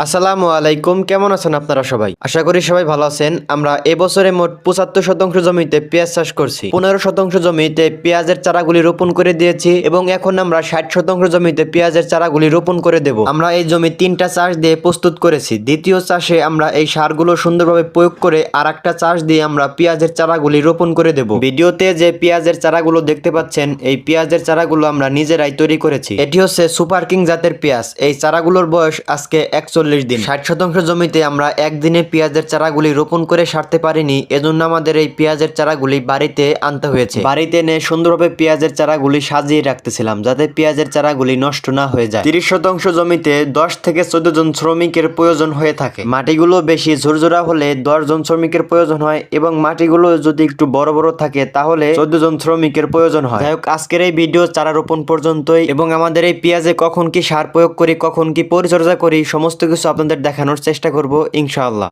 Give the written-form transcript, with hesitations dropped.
আসসালামু আলাইকুম, কেমন আছেন আপনারা সবাই? আশা করি সবাই ভালো আছেন। আমরা এবছরে মোট ৭৫% জমিতে পেঁয়াজ চাষ করছি। ১৫% জমিতে পেঁয়াজের চারাগুলি রোপণ করে দিয়েছি এবং এখন আমরা ৬০% জমিতে পেঁয়াজের চারাগুলি রোপণ করে দেব। আমরা এই জমি ৩টা চাষ দিয়ে প্রস্তুত করেছি। দ্বিতীয় চাষে আমরা এই সারগুলো সুন্দরভাবে প্রয়োগ করে আরেকটা চাষ দিয়ে আমরা পেঁয়াজের চারাগুলি রোপণ করে দেব। ভিডিওতে যে পেঁয়াজের চারাগুলো দেখতে পাচ্ছেন, এই পেঁয়াজের চারাগুলো আমরা নিজেরাই তৈরি করেছি। এটি হচ্ছে সুপার কিং জাতের পেঁয়াজ। এই চারাগুলোর বয়স আজকে ৪১ দিন। ৬০% জমিতে আমরা একদিনে পেঁয়াজের চারাগুলি রোপণ করে সারতে পারিনি, এজন্য আমাদের এই পেঁয়াজের চারাগুলি বাড়িতে আনতে হয়েছে। বাড়িতে এনে সুন্দরভাবে পেঁয়াজের চারাগুলি সাজিয়ে রাখতেছিলাম যাতে পেঁয়াজের চারাগুলি নষ্ট না হয়ে যায়। ৩০% জমিতে ১০ থেকে ১৪ জন শ্রমিকের প্রয়োজন হয়ে থাকে। মাটিগুলো বেশি ঝুরঝুরা হলে ১০ জন শ্রমিকের প্রয়োজন হয় এবং মাটিগুলো যদি একটু বড় বড় থাকে তাহলে ১৪ জন শ্রমিকের প্রয়োজন হয়। যাই হোক, আজকের এই ভিডিও চারা রোপণ পর্যন্তই এবং আমাদের এই পেঁয়াজে কখন কি সার প্রয়োগ করি, কখন কি পরিচর্যা করি, সমস্ত কিছু আপনাদের দেখানোর চেষ্টা করব ইনশাআল্লাহ।